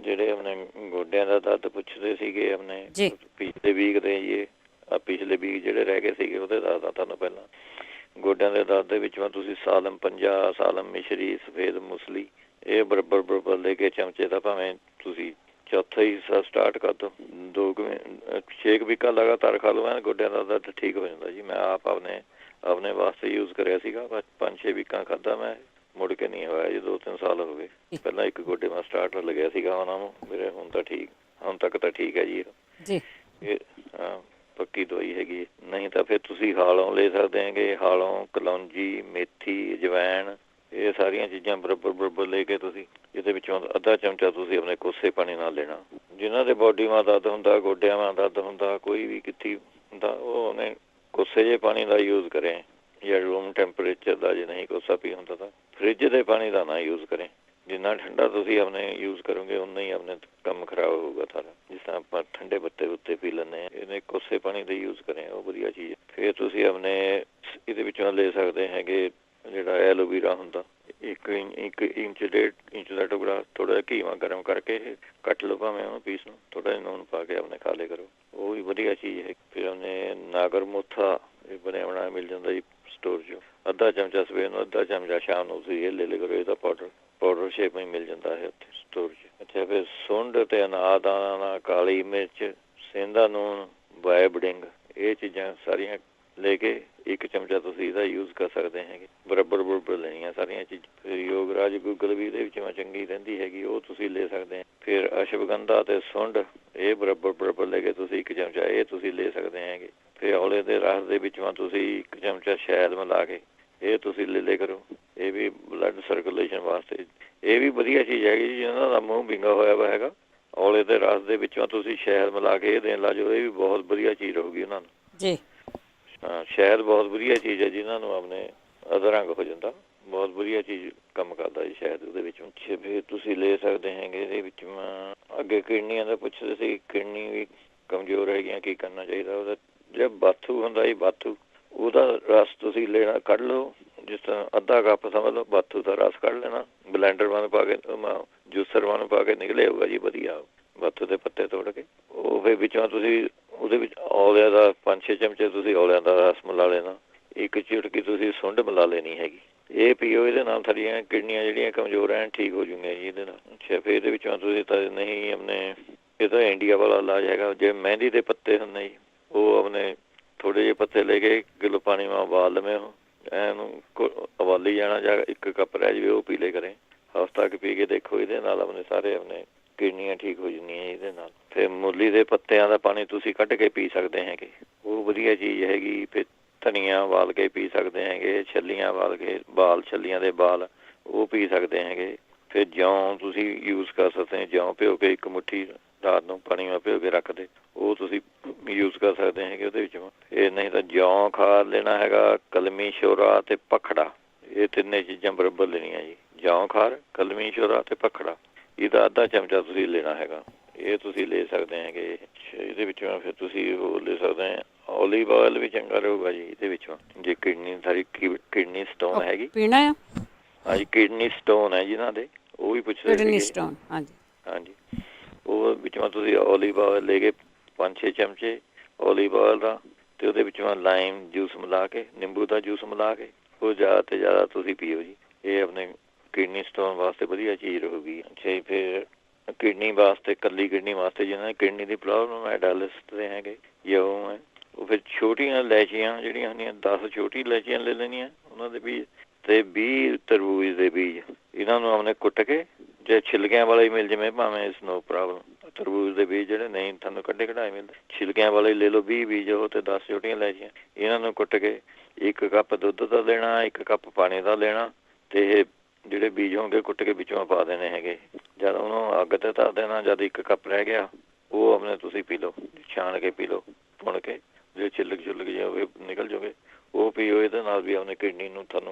ਜਿਹੜੇ ਆਪਣੇ ਗੋਡਿਆਂ ਦਾ ਦਰਦ ਪੁੱਛਦੇ ਸੀਗੇ ਆਪਣੇ ਜੀ ਪਿਛਲੇ ਵੀਕ ਦੇ ਜੀ, ਪਿਛਲੇ ਵੀਕ ਜਿਹੜੇ ਰਹਿ ਗਏ ਸੀਗੇ ਉਹਦੇ ਦੱਸਦਾ ਤੁਹਾਨੂੰ ਪਹਿਲਾਂ। ਗੋਡਿਆਂ ਦੇ ਦਰਦ ਦੇ ਵਿੱਚ ਤੁਸੀਂ ਸਾਲਮ 50, ਸਾਲਮ ਮਿਸ਼ਰੀ, ਸਫੇਦ ਮੁਸਲੀ ਇਹ ਬਰਾਬਰ ਬਰਾਬਰ ਲੈ ਕੇ ਚਮਚੇ ਦਾ ਭਾਵੇਂ ਤੁਸੀਂ ਚੌਥਾ ਹੀ ਸਟਾਰਟ ਕਰ ਦੋ 6 ਵੀਕਾਂ ਲਗਾਤਾਰ ਖਾ ਲਓ, ਗੋਡਿਆਂ ਦਾ ਦਰਦ ਠੀਕ ਹੋ ਜਾਂਦਾ ਜੀ। ਮੈਂ ਆਪ ਆਪਣੇ ਵਾਸਤੇ ਯੂਜ਼ ਕਰਿਆ ਸੀਗਾ, 5-6 ਵੀਕਾਂ ਖਾਧਾ ਮੈਂ, ਮੁੜ ਕੇ ਨਹੀਂ ਹੋਇਆ ਜੀ। 2-3 ਸਾਲ ਹੋ ਗਏ। ਪਹਿਲਾਂ ਇੱਕ ਗੋਡੇ ਮੈਂ ਸਟਾਰਟ ਲੱਗਿਆ ਸੀਗਾ ਉਹਨਾਂ ਨੂੰ ਮੇਰੇ, ਹੁਣ ਤੱਕ ਤਾਂ ਠੀਕ ਹੈ ਜੀ। ਇਹ ਪੱਕੀ ਦਵਾਈ ਹੈਗੀ। ਨਹੀਂ ਤਾਂ ਫਿਰ ਤੁਸੀਂ ਹਾਲੋਂ ਲੈ ਸਕਦੇ ਹੈਗੇ, ਹਾਲੋਂ, ਕਲੌਂਜੀ, ਮੇਥੀ, ਅਜਵਾਇਣ, ਇਹ ਸਾਰੀਆਂ ਚੀਜ਼ਾਂ ਬਰਾਬਰ ਲੈ ਕੇ ਤੁਸੀਂ ਇਹਦੇ ਵਿੱਚੋਂ ਅੱਧਾ ਚਮਚਾ ਤੁਸੀਂ ਆਪਣੇ ਕੋਸੇ ਪਾਣੀ ਨਾਲ ਲੈਣਾ। ਜਿਨ੍ਹਾਂ ਦੇ ਬੋਡੀ ਮਾ ਦਰਦ ਹੁੰਦਾ, ਗੋਡਿਆਂ ਮਾ ਦਰਦ ਹੁੰਦਾ, ਕੋਈ ਵੀ ਕਿੱਥੇ ਹੁੰਦਾ, ਉਹ ਉਹਨੇ ਕੋਸੇ ਜਿਹੇ ਪਾਣੀ ਦਾ ਯੂਜ਼ ਕਰੇ ਜਾਂ ਰੂਮ ਟੈਂਪਰੇਚਰ ਦਾ। ਜੇ ਨਹੀਂ ਕੋਸਾ ਪੀ ਹੁੰਦਾ ਤਾਂ ਫਰਿੱਜ ਦੇ ਪਾਣੀ ਦਾ ਨਾ ਯੂਜ਼ ਕਰੇ। ਜਿੰਨਾ ਠੰਡਾ ਤੁਸੀਂ ਆਪਣੇ ਯੂਜ਼ ਕਰੋਗੇ ਉਨਾ ਹੀ ਆਪਣੇ ਕੰਮ ਖਰਾਬ ਹੋਊਗਾ ਸਾਰਾ। ਜਿਸ ਤਰ੍ਹਾਂ ਆਪਾਂ ਠੰਡੇ ਬੱਤੇ ਉੱਤੇ ਪੀ ਲੈਂਦੇ ਹਾਂ, ਇਹਨੇ ਕੋਸੇ ਪਾਣੀ ਦੇ ਯੂਜ਼ ਕਰੇ, ਉਹ ਵਧੀਆ ਚੀਜ਼। ਫਿਰ ਤੁਸੀਂ ਆਪਣੇ ਇਹਦੇ ਵਿੱਚੋਂ ਲੈ ਸਕਦੇ ਹੈਗੇ ਜਿਹੜਾ ਐਲੋਵੀਰਾ ਹੁੰਦਾ, 1 ਇੰਚ 1.5 ਇੰਚ ਦਾ ਟੁਕੜਾ, ਥੋੜਾ ਜਿਹਾ ਘੀਵਾ ਗਰਮ ਕਰਕੇ ਕੱਟ ਲਓ, ਭਾਵੇਂ ਉਹਨੂੰ ਪੀਸ ਨੂੰ ਥੋੜਾ ਜਿਹਾ ਨੂਨ ਪਾ ਕੇ ਆਪਣੇ ਖਾ ਲਿਆ ਕਰੋ, ਉਹ ਵੀ ਵਧੀਆ ਚੀਜ਼ ਹੈ। ਫਿਰ ਉਹਨੇ ਨਾਗਰ ਮੋਥਾ ਇਹ ਬਣਿਆ ਬਣਾਇਆ ਮਿਲ ਜਾਂਦਾ ਜੀ ਸਟੋਰ 'ਚੋਂ, ਅੱਧਾ ਚਮਚਾ ਸਵੇਰ ਨੂੰ, ਅੱਧਾ ਚਮਚਾ ਸ਼ਾਮ ਨੂੰ ਤੁਸੀਂ ਇਹ ਲੈ ਲਿਆ ਕਰੋ। ਇਹਦਾ ਪਾਊਡਰ ਸ਼ੇਪ ਵਿੱਚ ਮਿਲ ਜਾਂਦਾ ਹੈ ਉੱਥੇ ਸਟੋਰ 'ਚ। ਅੱਛਾ, ਫਿਰ ਸੁੰਡ ਤੇ ਅਨਾਦਾਨਾ, ਕਾਲੀ ਮਿਰਚ, ਸੇਂਦਾ ਨੂਨ, ਬਾਇਬਡਿੰਗ, ਇਹ ਚੀਜ਼ਾਂ ਸਾਰੀਆਂ ਲੈ ਕੇ 1 ਚਮਚਾ ਤੁਸੀਂ ਇਹਦਾ ਯੂਜ਼ ਕਰ ਸਕਦੇ ਹੈਗੇ। ਬਰਾਬਰ ਲੈਣੀਆਂ ਸਾਰੀਆਂ ਚੀਜ਼ਾਂ। ਫਿਰ ਯੋਗਰਾਜ ਗੁੱਗਲ ਵੀ ਇਹਦੇ ਵਿੱਚ ਚੰਗੀ ਰਹਿੰਦੀ ਹੈਗੀ, ਉਹ ਤੁਸੀਂ ਲੈ ਸਕਦੇ ਆ। ਫਿਰ ਅਸ਼ਵਗੰਧਾ ਤੇ ਸੁੰਡ ਇਹ ਬਰਾਬਰ ਲੈ ਕੇ ਤੁਸੀਂ 1 ਚਮਚਾ ਇਹ ਤੁਸੀਂ ਲੈ ਸਕਦੇ ਹੈਗੇ। ਫਿਰ ਔਲੇ ਦੇ ਰਸ ਦੇ ਵਿੱਚੋਂ ਤੁਸੀਂ 1 ਚਮਚਾ ਸ਼ਹਿਦ ਮਿਲਾ ਕੇ ਇਹ ਤੁਸੀਂ ਲੈ ਲਿਆ ਕਰੋ। ਇਹ ਵੀ ਬਲੱਡ ਸਰਕੂਲੇਸ਼ਨ ਵਾਸਤੇ ਇਹ ਵੀ ਵਧੀਆ ਚੀਜ਼ ਹੈਗੀ ਜੀ। ਜਿਹਨਾਂ ਦਾ ਮੂੰਹ ਵਿੰਗਾ ਹੋਇਆ ਵਾ ਹੈਗਾ, ਔਲੇ ਦੇ ਰਸ ਦੇ ਵਿੱਚੋਂ ਤੁਸੀਂ ਸ਼ਹਿਦ ਮਿਲਾ ਕੇ ਇਹ ਦੇਣ ਲਾ ਜਾਓ, ਇਹ ਵੀ ਬਹੁਤ ਵਧੀਆ ਚੀਜ਼ ਰਹੂਗੀ ਉਹਨਾਂ ਨੂੰ ਜੀ। ਹਾਂ, ਸ਼ਹਿਦ ਬਹੁਤ ਵਧੀਆ ਚੀਜ਼ ਹੈ ਜਿਹਨਾਂ ਨੂੰ ਆਪਣੇ ਅਧਰੰਗ ਹੋ ਜਾਂਦਾ, ਬਹੁਤ ਵਧੀਆ ਚੀਜ਼ ਕੰਮ ਕਰਦਾ ਜੀ ਸ਼ਹਿਦ ਉਹਦੇ ਵਿੱਚੋਂ। ਫਿਰ ਤੁਸੀਂ ਲੈ ਸਕਦੇ ਹੈਗੇ ਇਹਦੇ ਵਿੱਚ। ਅੱਗੇ ਕਿਡਨੀਆਂ ਦਾ ਪੁੱਛਦੇ ਸੀ, ਕਿਡਨੀ ਵੀ ਕਮਜ਼ੋਰ ਹੈਗੀਆਂ, ਕੀ ਕਰਨਾ ਚਾਹੀਦਾ ਉਹਦਾ? ਜਿਹੜਾ ਬਾਥੂ ਹੁੰਦਾ ਜੀ, ਬਾਥੂ, ਉਹਦਾ ਰਸ ਤੁਸੀਂ ਲੈਣਾ, ਕੱਢ ਲਓ। ਜਿਸ ਤਰ੍ਹਾਂ ਅੱਧਾ ਕੱਪ ਸਮਝ ਲਓ ਬਾਥੂ ਦਾ ਰਸ ਕੱਢ ਲੈਣਾ, ਬਲੈਂਡਰ ਵਾਂਗ ਪਾ ਕੇ, ਜੂਸਰ ਵਾਂਗ ਪਾ ਕੇ ਨਿਕਲੇ ਹੋਊਗਾ ਜੀ ਵਧੀਆ ਬਾਥੂ ਦੇ ਪੱਤੇ ਤੋੜ ਕੇ। ਉਹ ਫਿਰ ਵਿੱਚੋਂ ਤੁਸੀਂ ਉਹਦੇ ਵਿੱਚ ਔਲਿਆਂ ਦਾ 5-6 ਚਮਚੇ ਤੁਸੀਂ ਔਲਿਆਂ ਦਾ ਰਸ ਮਿਲਾ ਲੈਣਾ, 1 ਚੁਟਕੀ ਤੁਸੀਂ ਸੁੰਡ ਮਿਲਾ ਲੈਣੀ ਹੈਗੀ। ਇਹ ਪੀਓ, ਇਹਦੇ ਨਾਲ ਸਾਡੀਆਂ ਕਿਡਨੀਆਂ ਜਿਹੜੀਆਂ ਕਮਜ਼ੋਰ ਐਨ ਠੀਕ ਹੋ ਜੂਗੀਆਂ ਜੀ ਇਹਦੇ ਨਾਲ। ਅੱਛਾ, ਫਿਰ ਇਹਦੇ ਵਿੱਚੋਂ ਤੁਸੀਂ ਤਾਂ ਨਹੀਂ ਆਪਣੇ, ਇਹ ਤਾਂ ਇੰਡੀਆ ਵਾਲਾ ਇਲਾਜ ਹੈਗਾ। ਜੇ ਮਹਿੰਦੀ ਦੇ ਪੱਤੇ ਹੁੰਦੇ ਜੀ, ਉਹ ਆਪਣੇ ਥੋੜ੍ਹੇ ਜਿਹੇ ਪੱਤੇ ਲੈ ਕੇ ਕਿਲੋ ਪਾਣੀ ਮੈਂ ਉਬਾਲ ਲਵੇਂ, ਉਹ ਐਨੂੰ ਉਬਾਲੀ ਜਾਣਾ, ਜਾਂ 1 ਕੱਪ ਰਹਿ ਜਾਵੇ ਉਹ ਪੀ ਲੈ ਕਰੇ। ਹਫ਼ਤਾ ਕੁ ਪੀ ਕੇ ਦੇਖੋ, ਇਹਦੇ ਨਾਲ ਆਪਣੇ ਸਾਰੇ ਆਪਣੇ ਕਿਡਨੀਆਂ ਠੀਕ ਹੋ ਜਾਂਦੀਆਂ ਇਹਦੇ ਨਾਲ। ਫਿਰ ਮੂਲੀ ਦੇ ਪੱਤਿਆਂ ਦਾ ਪਾਣੀ ਤੁਸੀਂ ਕੱਢ ਕੇ ਪੀ ਸਕਦੇ ਹੈਗੇ, ਉਹ ਵਧੀਆ ਚੀਜ਼ ਹੈਗੀ। ਫਿਰ ਧਨੀਆ ਉਬਾਲ ਕੇ ਪੀ ਸਕਦੇ ਹੈਗੇ, ਛੱਲੀਆਂ ਉਬਾਲ ਕੇ, ਛੱਲੀਆਂ ਦੇ ਬਾਲ ਉਹ ਪੀ ਸਕਦੇ ਹੈਗੇ। ਫਿਰ ਜੌਂ ਤੁਸੀਂ ਯੂਜ਼ ਕਰ ਸਕਦੇ, ਜੌਂ ਭਿਓ ਕੇ 1 ਮੁੱਠੀ ਰਾਤ ਨੂੰ ਪਾਣੀ ਵਿੱਚ ਭਿਓ ਕੇ ਰੱਖ ਦੇ, ਉਹ ਤੁਸੀਂ ਯੂਜ਼ ਕਰ ਸਕਦੇ ਹੈਗੇ ਉਹਦੇ ਵਿੱਚ। ਇਹ ਨਹੀਂ ਤਾਂ ਜੌਂ ਖਾ ਲੈਣਾ ਹੈਗਾ, ਕਲਮੀ ਸ਼ੋਰਾ ਤੇ ਪਖੜਾ, ਇਹ ਤਿੰਨੇ ਚੀਜ਼ਾਂ ਬਰਾਬਰ ਲੈਣੀਆਂ ਜੀ। ਜੌਂ ਖਾਰ, ਕਲਮੀ ਸ਼ੋਰਾ ਤੇ ਪਖੜਾ, ਇਹਦਾ ਅੱਧਾ ਚਮਚਾ ਤੁਸੀਂ ਲੈਣਾ ਹੈਗਾ, ਇਹ ਤੁਸੀਂ ਲੈ ਸਕਦੇ ਹੈਗੇ। ਇਹਦੇ ਵਿੱਚੋਂ ਫਿਰ ਤੁਸੀਂ ਉਹ ਲੈ ਸਕਦੇ ਆ, ਓਲੀਵ ਆਇਲ ਵੀ ਚੰਗਾ ਰਹੂਗਾ ਜੀ ਇਹਦੇ ਵਿੱਚੋਂ। ਜੇ ਕਿਡਨੀ ਸਟੋਨ ਹੈਗੀ ਪੀਣਾ ਆ, ਹਾਂਜੀ, ਕਿਡਨੀ ਸਟੋਨ ਹੈ ਜਿਹਨਾਂ ਦੇ, ਉਹ ਵੀ ਪੁੱਛਦੇ ਸੀਗੇ। ਹਾਂਜੀ, ਉਹ ਵਿੱਚੋਂ ਤੁਸੀਂ ਓਲੀਵ ਆਇਲ ਲੈ ਕੇ 5-6 ਚਮਚੇ ਓਲੀਵ ਆਇਲ ਦਾ, ਤੇ ਉਹਦੇ ਵਿੱਚੋਂ ਲਾਈਮ ਜੂਸ ਮਿਲਾ ਕੇ, ਨਿੰਬੂ ਦਾ ਜੂਸ ਮਿਲਾ ਕੇ, ਉਹ ਜ਼ਿਆਦਾ ਤੋਂ ਜ਼ਿਆਦਾ ਤੁਸੀਂ ਪੀਓ ਜੀ। ਇਹ ਆਪਣੇ ਕਿਡਨੀ ਸਟੋਨ ਵਾਸਤੇ ਵਧੀਆ ਚੀਜ਼ ਰਹੂਗੀ। ਅੱਛਾ, ਫਿਰ ਕਿਡਨੀ ਵਾਸਤੇ, ਇਕੱਲੀ ਕਿਡਨੀ ਵਾਸਤੇ ਜਿਹਨਾਂ ਦੀ ਕਿਡਨੀ ਦੀ ਪ੍ਰੋਬਲਮ ਹੈ, ਡਾਇਲਿਸਿਸ ਦੇ ਹੈਗੇ ਜਾਂ ਉਹ ਹੈ, ਉਹ ਫਿਰ ਛੋਟੀਆਂ ਇਲਾਇਚੀਆਂ ਜਿਹੜੀਆਂ ਹੁੰਦੀਆਂ, 10 ਛੋਟੀ ਇਲਾਇਚੀਆਂ ਲੈ ਲੈਣੀਆਂ, ਉਹਨਾਂ ਦੇ ਬੀਜ ਤੇ 20 ਤਰਬੂਜ ਦੇ ਬੀਜ, ਇਹਨਾਂ ਨੂੰ ਆਪਣੇ ਕੁੱਟ ਕੇ, ਜੇ ਛਿਲਕਿਆਂ ਵਾਲਾ ਹੀ ਮਿਲ ਜਾਵੇ ਭਾਵੇਂ, ਇਸ ਨੋ ਪ੍ਰੋਬਲਮ। ਤਰਬੂਜ ਦੇ ਬੀਜ ਜਿਹੜੇ ਨਹੀਂ ਤੁਹਾਨੂੰ ਕੱਢੇ ਕਢਾਏ ਮਿਲਦੇ, ਛਿਲਕਿਆਂ ਵਾਲੇ ਲੈ ਲਓ 20 ਬੀਜ ਉਹ, ਤੇ 10 ਛੋਟੀਆਂ ਇਲਾਇਚੀਆਂ, ਇਹਨਾਂ ਨੂੰ ਕੁੱਟ ਕੇ 1 ਕੱਪ ਦੁੱਧ ਦਾ ਲੈਣਾ, 1 ਕੱਪ ਪਾਣੀ ਦਾ ਲੈਣਾ, ਤੇ ਇਹ ਜਿਹੜੇ ਬੀਜ ਹੋਣਗੇ ਕੁੱਟ ਕੇ ਵਿੱਚੋਂ ਪਾ ਦੇਣੇ ਹੈਗੇ। ਜਦ ਉਹਨੂੰ ਅੱਗ ਤੇ ਧਰ ਦੇਣਾ, ਜਦ 1 ਕੱਪ ਰਹਿ ਗਿਆ ਉਹ ਆਪਣੇ ਤੁਸੀਂ ਪੀ ਲਓ, ਛਾਣ ਕੇ ਪੀ ਲਓ, ਪੁਣ ਕੇ, ਜੇ ਛਿੱਲਕ ਜੇ ਹੋਵੇ ਨਿਕਲ ਜਾਓਗੇ, ਉਹ ਪੀਓ। ਇਹਦੇ ਨਾਲ ਵੀ ਆਪਣੇ ਕਿਡਨੀ ਨੂੰ ਤੁਹਾਨੂੰ